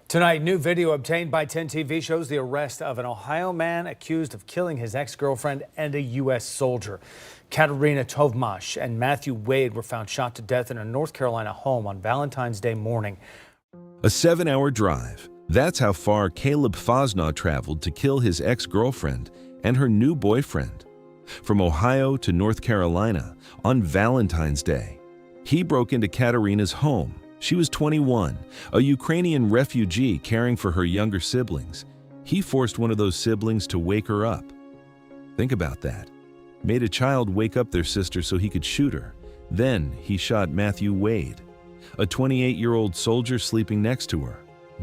Tonight, new video obtained by 10 TV shows the arrest of an Ohio man accused of killing his ex-girlfriend and a U.S. soldier. Kateryna Tovmash and Matthew Wade were found shot to death in a North Carolina home on Valentine's Day morning. A 7-hour drive. That's how far Caleb Fosnaw traveled to kill his ex-girlfriend and her new boyfriend. From Ohio to North Carolina on Valentine's Day. He broke into Kateryna's home. She was 21, a Ukrainian refugee caring for her younger siblings. He forced one of those siblings to wake her up. Think about that. Made a child wake up their sister so he could shoot her. Then he shot Matthew Wade, a 28-year-old soldier sleeping next to her.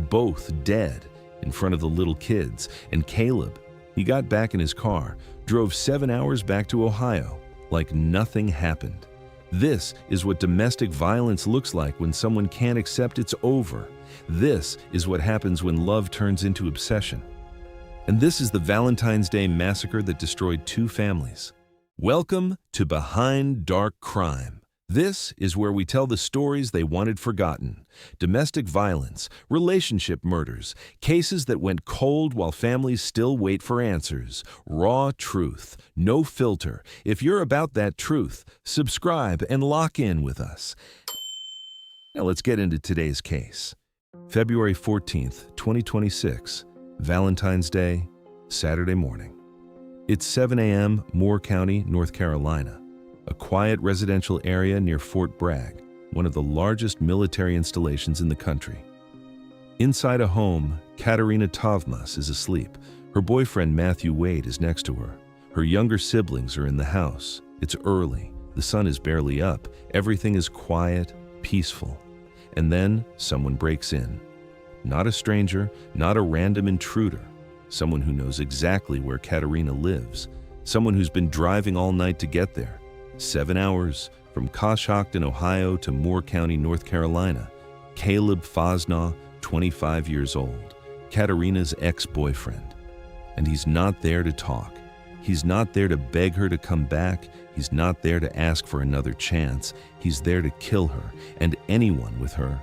Both dead in front of the little kids. And Caleb, he got back in his car, drove 7 hours back to Ohio like nothing happened. This is what domestic violence looks like when someone can't accept it's over. This is what happens when love turns into obsession. And this is the Valentine's Day massacre that destroyed 2 families. Welcome to Behind Dark Crime. This is where we tell the stories they wanted forgotten. Domestic violence, relationship murders, cases that went cold while families still wait for answers. Raw truth, no filter. If you're about that truth, subscribe and lock in with us. Now let's get into today's case. February 14th, 2026, Valentine's Day, Saturday morning. It's 7 a.m., Moore County, North Carolina. A quiet residential area near Fort Bragg, one of the largest military installations in the country. Inside a home, Kateryna Tovmash is asleep. Her boyfriend Matthew Wade is next to her. Her younger siblings are in the house. It's early. The sun is barely up. Everything is quiet, peaceful. And then someone breaks in. Not a stranger, not a random intruder. Someone who knows exactly where Kateryna lives. Someone who's been driving all night to get there. 7 hours from Coshocton, Ohio to Moore County, North Carolina. Caleb Fosnaw, 25 years old, Kateryna's ex-boyfriend. And he's not there to talk. He's not there to beg her to come back. He's not there to ask for another chance. He's there to kill her and anyone with her.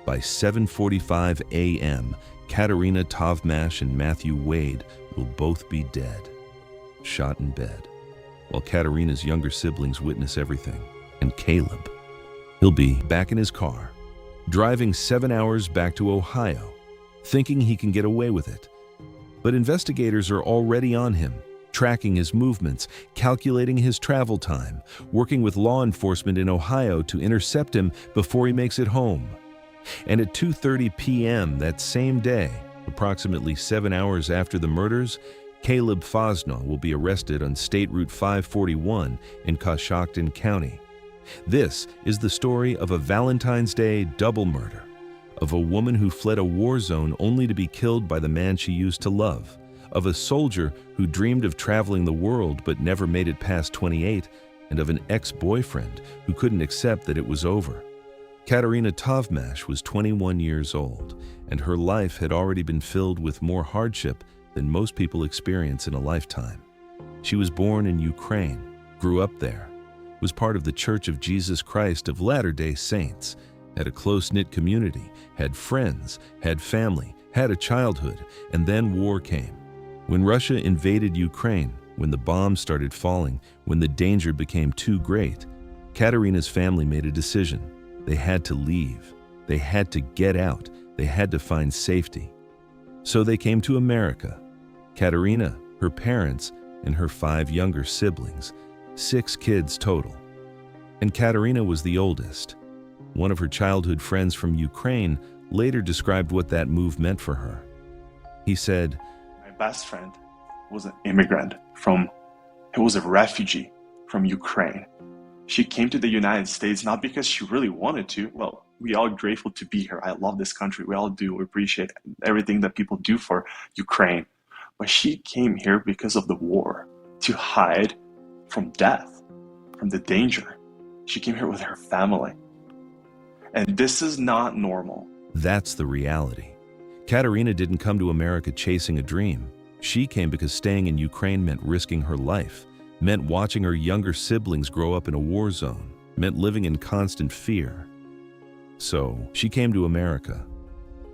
By 7:45 a.m., Kateryna Tovmash and Matthew Wade will both be dead, shot in bed. While Kateryna's younger siblings witness everything. And Caleb, he'll be back in his car, driving 7 hours back to Ohio, thinking he can get away with it. But investigators are already on him, tracking his movements, calculating his travel time, working with law enforcement in Ohio to intercept him before he makes it home. And at 2:30 p.m. that same day, approximately 7 hours after the murders, Caleb Fosnaw will be arrested on State Route 541 in Coshocton County. This is the story of a Valentine's Day double murder, of a woman who fled a war zone only to be killed by the man she used to love, of a soldier who dreamed of traveling the world but never made it past 28, and of an ex-boyfriend who couldn't accept that it was over. Kateryna Tovmash was 21 years old, and her life had already been filled with more hardship than most people experience in a lifetime. She was born in Ukraine, grew up there, was part of the Church of Jesus Christ of Latter-day Saints, had a close-knit community, had friends, had family, had a childhood, and then war came. When Russia invaded Ukraine, when the bombs started falling, when the danger became too great, Kateryna's family made a decision. They had to leave. They had to get out. They had to find safety. So they came to America. Kateryna, her parents, and her 5 younger siblings, 6 kids total. And Kateryna was the oldest. One of her childhood friends from Ukraine later described what that move meant for her. He said, "My best friend was an immigrant he was a refugee from Ukraine. She came to the United States not because she really wanted to. Well, we are grateful to be here. I love this country. We all do. We appreciate everything that people do for Ukraine. But she came here because of the war, to hide from death, from the danger. She came here with her family. And this is not normal." That's the reality. Kateryna didn't come to America chasing a dream. She came because staying in Ukraine meant risking her life, meant watching her younger siblings grow up in a war zone, meant living in constant fear. So she came to America,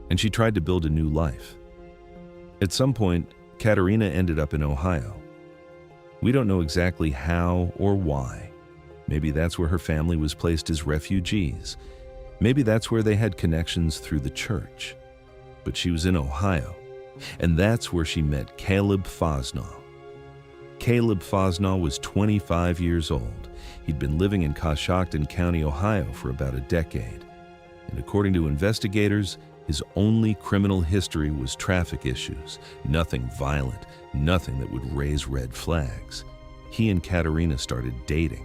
and she tried to build a new life. At some point, Kateryna ended up in Ohio. We don't know exactly how or why. Maybe that's where her family was placed as refugees. Maybe that's where they had connections through the church. But she was in Ohio, and that's where she met Caleb Fosnaw. Caleb Fosnaw was 25 years old. He'd been living in Coshocton County, Ohio for about a decade. And according to investigators, his only criminal history was traffic issues, nothing violent, nothing that would raise red flags. He and Kateryna started dating.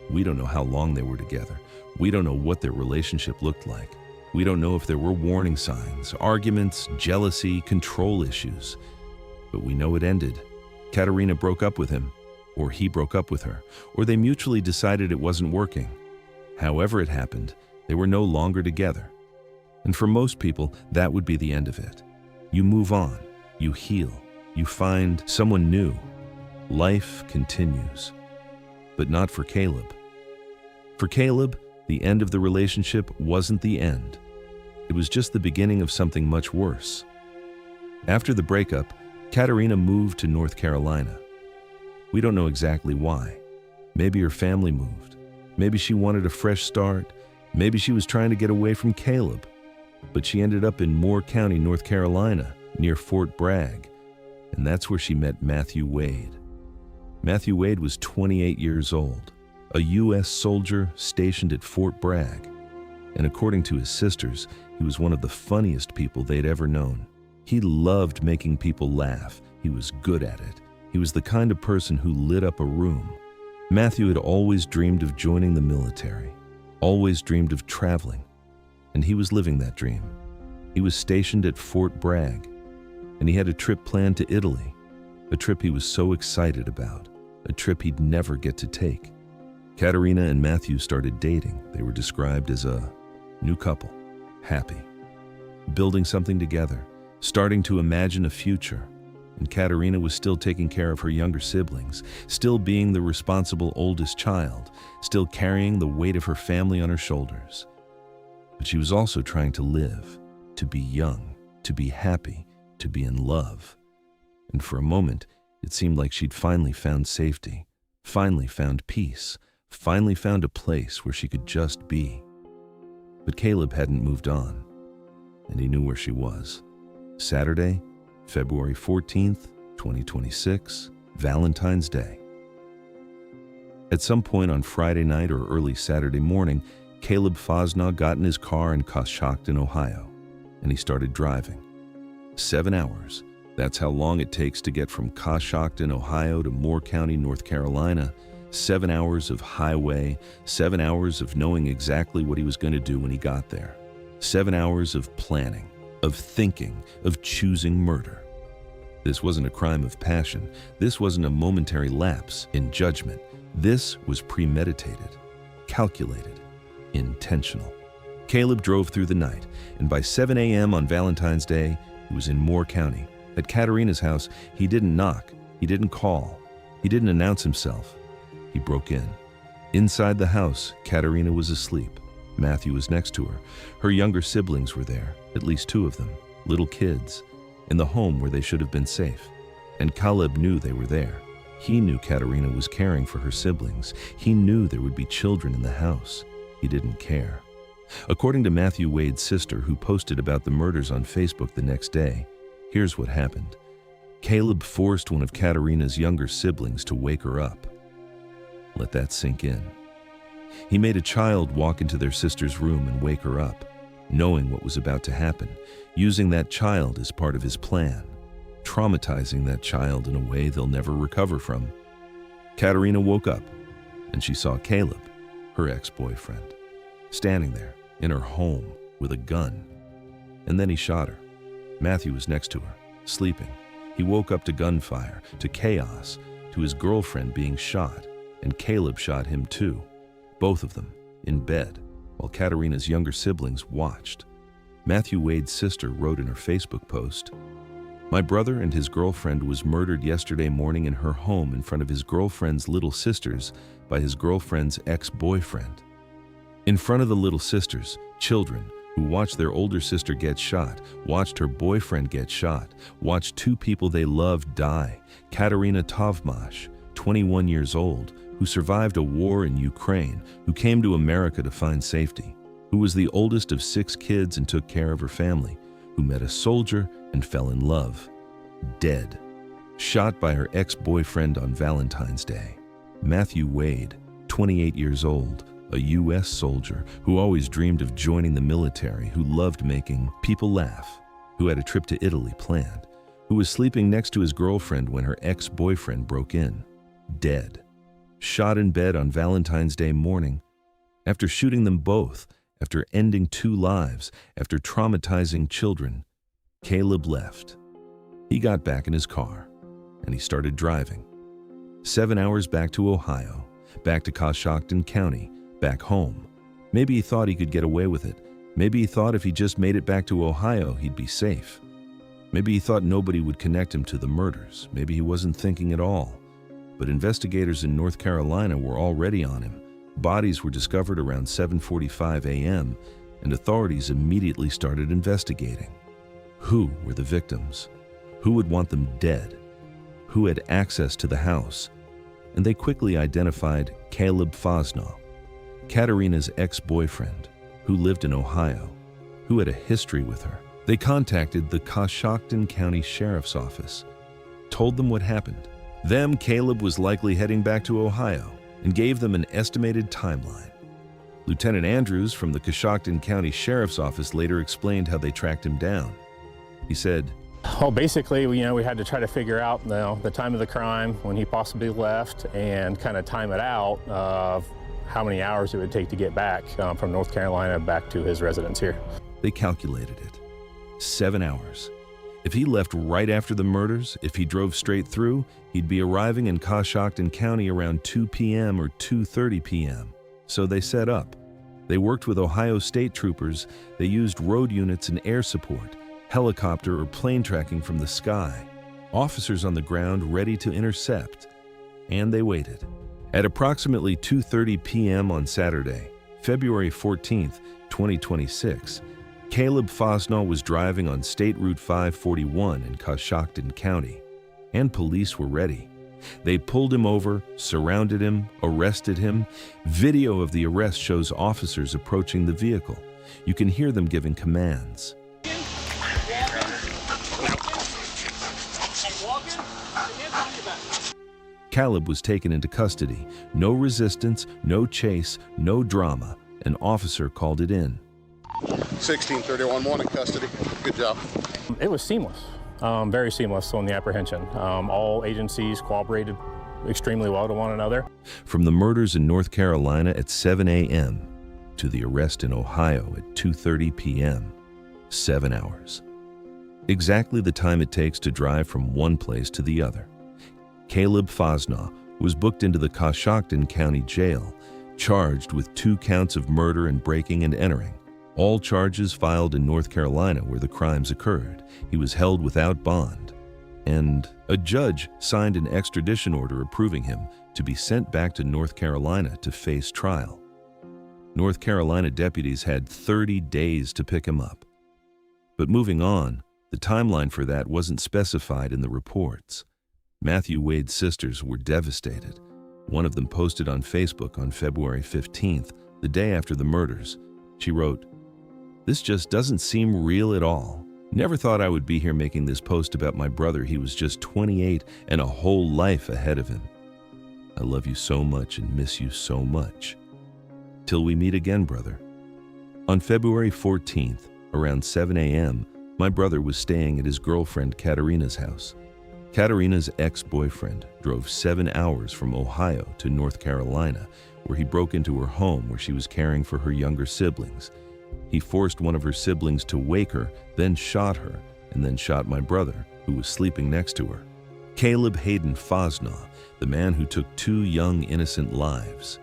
We don't know how long they were together. We don't know what their relationship looked like. We don't know if there were warning signs, arguments, jealousy, control issues. But we know it ended. Kateryna broke up with him, or he broke up with her, or they mutually decided it wasn't working. However it happened, they were no longer together. And for most people, that would be the end of it. You move on, you heal, you find someone new. Life continues. But not for Caleb. For Caleb, the end of the relationship wasn't the end. It was just the beginning of something much worse. After the breakup, Kateryna moved to North Carolina. We don't know exactly why. Maybe her family moved. Maybe she wanted a fresh start. Maybe she was trying to get away from Caleb. But she ended up in Moore County, North Carolina, near Fort Bragg. And that's where she met Matthew Wade. Matthew Wade was 28 years old, a U.S. soldier stationed at Fort Bragg. And according to his sisters, he was one of the funniest people they'd ever known. He loved making people laugh. He was good at it. He was the kind of person who lit up a room. Matthew had always dreamed of joining the military, always dreamed of traveling. And he was living that dream. He was stationed at Fort Bragg, and he had a trip planned to Italy, a trip he was so excited about, a trip he'd never get to take. Kateryna and Matthew started dating. They were described as a new couple, happy, building something together, starting to imagine a future. And Kateryna was still taking care of her younger siblings, still being the responsible oldest child, still carrying the weight of her family on her shoulders. But she was also trying to live, to be young, to be happy, to be in love. And for a moment, it seemed like she'd finally found safety, finally found peace, finally found a place where she could just be. But Caleb hadn't moved on, and he knew where she was. Saturday, February 14th, 2026, Valentine's Day. At some point on Friday night or early Saturday morning, Caleb Fosnaw got in his car in Coshocton, Ohio, and he started driving. 7 hours. That's how long it takes to get from Coshocton, Ohio to Moore County, North Carolina. 7 hours of highway, 7 hours of knowing exactly what he was going to do when he got there. 7 hours of planning, of thinking, of choosing murder. This wasn't a crime of passion. This wasn't a momentary lapse in judgment. This was premeditated, calculated, intentional. Caleb drove through the night, and by 7 a.m. on Valentine's Day, he was in Moore County. At Kateryna's house, he didn't knock, he didn't call, he didn't announce himself. He broke in. Inside the house, Kateryna was asleep. Matthew was next to her. Her younger siblings were there, at least 2 of them, little kids, in the home where they should have been safe. And Caleb knew they were there. He knew Kateryna was caring for her siblings. He knew there would be children in the house. He didn't care. According to Matthew Wade's sister, who posted about the murders on Facebook the next day, here's what happened. Caleb forced one of Kateryna's younger siblings to wake her up. Let that sink in. He made a child walk into their sister's room and wake her up, knowing what was about to happen, using that child as part of his plan, traumatizing that child in a way they'll never recover from. Kateryna woke up, and she saw Caleb, her ex-boyfriend, standing there in her home with a gun. And then he shot her. Matthew was next to her, sleeping. He woke up to gunfire, to chaos, to his girlfriend being shot, and Caleb shot him too, both of them in bed, while Kateryna's younger siblings watched. Matthew Wade's sister wrote in her Facebook post, "My brother and his girlfriend was murdered yesterday morning in her home in front of his girlfriend's little sisters by his girlfriend's ex-boyfriend." In front of the little sisters, children who watched their older sister get shot, watched her boyfriend get shot, watched two people they loved die. Kateryna Tovmash, 21 years old, who survived a war in Ukraine, who came to America to find safety, who was the oldest of 6 kids and took care of her family, who met a soldier and fell in love. Dead. Shot by her ex-boyfriend on Valentine's Day. Matthew Wade, 28 years old, a U.S. soldier who always dreamed of joining the military, who loved making people laugh, who had a trip to Italy planned, who was sleeping next to his girlfriend when her ex-boyfriend broke in. Dead. Shot in bed on Valentine's Day morning. After shooting them both, after ending 2 lives, after traumatizing children, Caleb left. He got back in his car, and he started driving. 7 hours back to Ohio, back to Coshocton County, back home. Maybe he thought he could get away with it. Maybe he thought if he just made it back to Ohio, he'd be safe. Maybe he thought nobody would connect him to the murders. Maybe he wasn't thinking at all. But investigators in North Carolina were already on him. Bodies were discovered around 7:45 a.m., and authorities immediately started investigating. Who were the victims? Who would want them dead? Who had access to the house? And they quickly identified Caleb Fosnaugh, Kateryna's ex-boyfriend, who lived in Ohio, who had a history with her. They contacted the Coshocton County Sheriff's Office, told them what happened. Caleb was likely heading back to Ohio, and gave them an estimated timeline. Lieutenant Andrews from the Coshocton County Sheriff's Office later explained how they tracked him down. He said, Well, basically, we had to try to figure out the time of the crime, when he possibly left, and kind of time it out of how many hours it would take to get back from North Carolina back to his residence here. They calculated it. 7 hours. If he left right after the murders, if he drove straight through, he'd be arriving in Coshocton County around 2 p.m. or 2:30 p.m. So they set up. They worked with Ohio State troopers. They used road units and air support, helicopter or plane tracking from the sky, officers on the ground ready to intercept. And they waited. At approximately 2:30 p.m. on Saturday, February 14th, 2026, Caleb Fosnaugh was driving on State Route 541 in Coshocton County, and police were ready. They pulled him over, surrounded him, arrested him. Video of the arrest shows officers approaching the vehicle. You can hear them giving commands. Caleb was taken into custody. No resistance, no chase, no drama. An officer called it in. 1631-1 in custody. Good job. It was seamless, very seamless on the apprehension. All agencies cooperated extremely well to one another. From the murders in North Carolina at 7 a.m. to the arrest in Ohio at 2:30 p.m., 7 hours. Exactly the time it takes to drive from one place to the other. Caleb Fosnaugh was booked into the Coshocton County Jail, charged with 2 counts of murder and breaking and entering. All charges filed in North Carolina where the crimes occurred. He was held without bond, and a judge signed an extradition order approving him to be sent back to North Carolina to face trial. North Carolina deputies had 30 days to pick him up. But moving on, the timeline for that wasn't specified in the reports. Matthew Wade's sisters were devastated. One of them posted on Facebook on February 15th, the day after the murders. She wrote, "This just doesn't seem real at all. Never thought I would be here making this post about my brother. He was just 28 and a whole life ahead of him. I love you so much and miss you so much. Till we meet again, brother." On February 14th, around 7 a.m., my brother was staying at his girlfriend Kateryna's house. Kateryna's ex-boyfriend drove 7 hours from Ohio to North Carolina, where he broke into her home where she was caring for her younger siblings. He forced one of her siblings to wake her, then shot her, and then shot my brother, who was sleeping next to her. Caleb Hayden Fosnaugh, the man who took 2 young, innocent lives,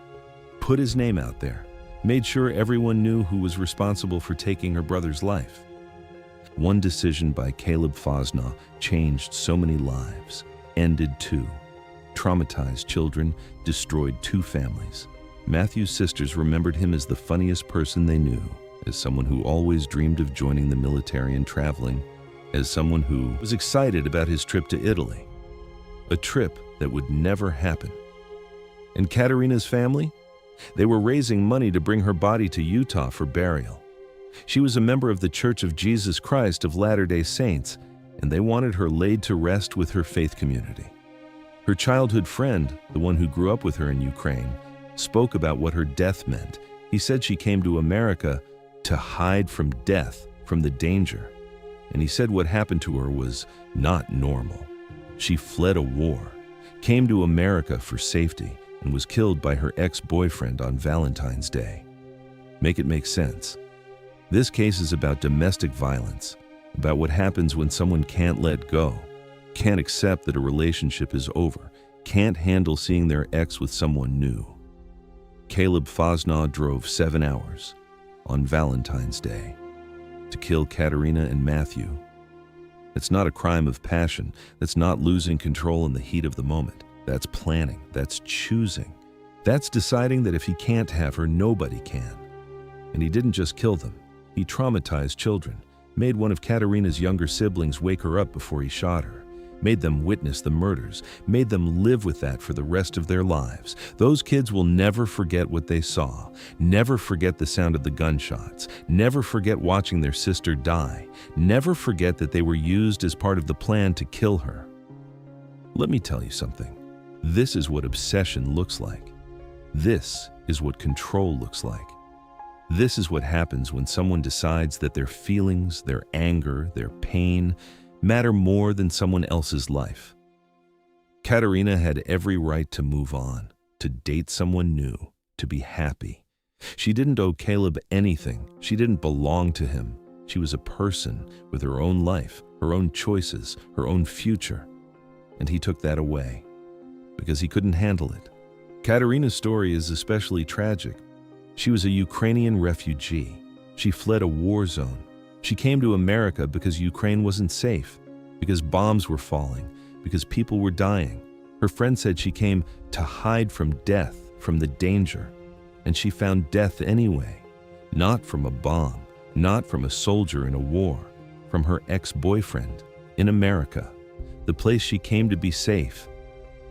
put his name out there, made sure everyone knew who was responsible for taking her brother's life. One decision by Caleb Fosnaugh changed so many lives, ended 2, traumatized children, destroyed 2 families. Matthew's sisters remembered him as the funniest person they knew, as someone who always dreamed of joining the military and traveling, as someone who was excited about his trip to Italy, a trip that would never happen. And Kateryna's family? They were raising money to bring her body to Utah for burial. She was a member of the Church of Jesus Christ of Latter-day Saints, and they wanted her laid to rest with her faith community. Her childhood friend, the one who grew up with her in Ukraine, spoke about what her death meant. He said she came to America to hide from death, from the danger. And he said what happened to her was not normal. She fled a war, came to America for safety, and was killed by her ex-boyfriend on Valentine's Day. Make it make sense. This case is about domestic violence, about what happens when someone can't let go, can't accept that a relationship is over, can't handle seeing their ex with someone new. Caleb Fosnaugh drove 7 hours on Valentine's Day to kill Kateryna and Matthew. It's not a crime of passion. That's not losing control in the heat of the moment. That's planning. That's choosing. That's deciding that if he can't have her, nobody can. And he didn't just kill them. He traumatized children, made one of Kateryna's younger siblings wake her up before he shot her, made them witness the murders, made them live with that for the rest of their lives. Those kids will never forget what they saw, never forget the sound of the gunshots, never forget watching their sister die, never forget that they were used as part of the plan to kill her. Let me tell you something. This is what obsession looks like. This is what control looks like. This is what happens when someone decides that their feelings, their anger, their pain matter more than someone else's life. Kateryna had every right to move on, to date someone new, to be happy. She didn't owe Caleb anything. She didn't belong to him. She was a person with her own life, her own choices, her own future. And he took that away because he couldn't handle it. Kateryna's story is especially tragic. She was a Ukrainian refugee. She fled a war zone. She came to America because Ukraine wasn't safe, because bombs were falling, because people were dying. Her friend said she came to hide from death, from the danger. And she found death anyway, not from a bomb, not from a soldier in a war, from her ex-boyfriend in America, the place she came to be safe.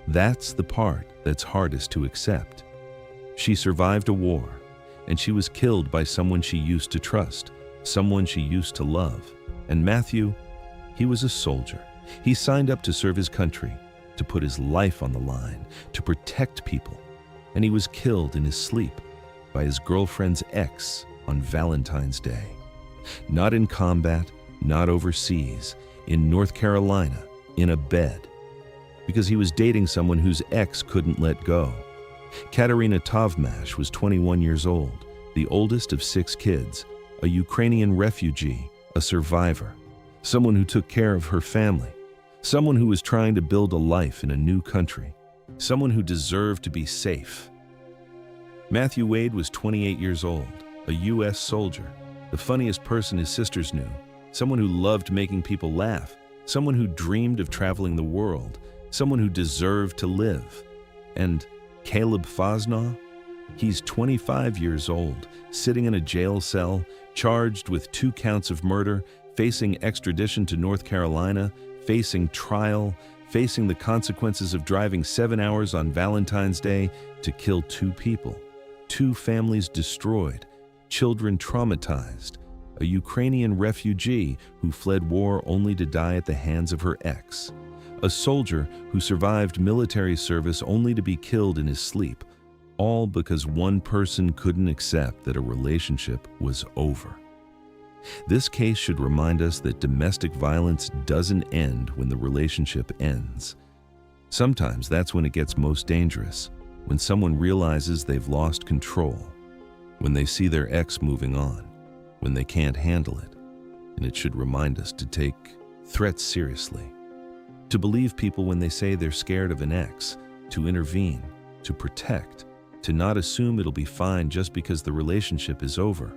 That's the part that's hardest to accept. She survived a war, and she was killed by someone she used to trust, someone she used to love. And Matthew, he was a soldier. He signed up to serve his country, to put his life on the line, to protect people. And he was killed in his sleep by his girlfriend's ex on Valentine's Day. Not in combat, not overseas, in North Carolina, in a bed. Because he was dating someone whose ex couldn't let go. Kateryna Tovmash was 21 years old, the oldest of 6 kids, a Ukrainian refugee, a survivor, someone who took care of her family, someone who was trying to build a life in a new country, someone who deserved to be safe. Matthew Wade was 28 years old, a U.S. soldier, the funniest person his sisters knew, someone who loved making people laugh, someone who dreamed of traveling the world, someone who deserved to live. And Caleb Fosnaugh? He's 25 years old, sitting in a jail cell, charged with 2 counts of murder, facing extradition to North Carolina, facing trial, facing the consequences of driving 7 hours on Valentine's Day to kill 2 people, 2 families destroyed, children traumatized, a Ukrainian refugee who fled war only to die at the hands of her ex, a soldier who survived military service only to be killed in his sleep, all because one person couldn't accept that a relationship was over. This case should remind us that domestic violence doesn't end when the relationship ends. Sometimes that's when it gets most dangerous, when someone realizes they've lost control, when they see their ex moving on, when they can't handle it. And it should remind us to take threats seriously, to believe people when they say they're scared of an ex, to intervene, to protect, to not assume it'll be fine just because the relationship is over.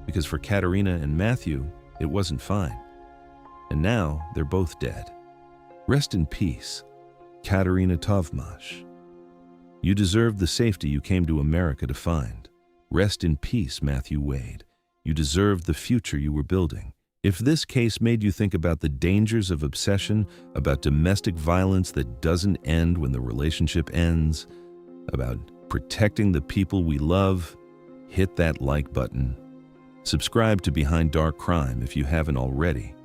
Because for Kateryna and Matthew, it wasn't fine. And now they're both dead. Rest in peace, Kateryna Tovmash. You deserve the safety you came to America to find. Rest in peace, Matthew Wade. You deserve the future you were building. If this case made you think about the dangers of obsession, about domestic violence that doesn't end when the relationship ends, about protecting the people we love, hit that like button. Subscribe to Behind Dark Crime if you haven't already,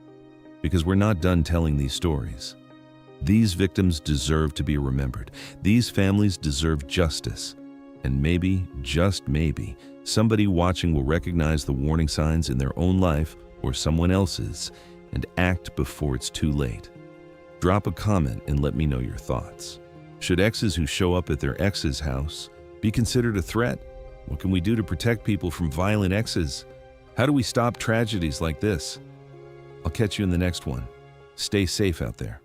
because we're not done telling these stories. These victims deserve to be remembered. These families deserve justice. And maybe, just maybe, somebody watching will recognize the warning signs in their own life or someone else's and act before it's too late. Drop a comment and let me know your thoughts. Should exes who show up at their ex's house be considered a threat? What can we do to protect people from violent exes? How do we stop tragedies like this? I'll catch you in the next one. Stay safe out there.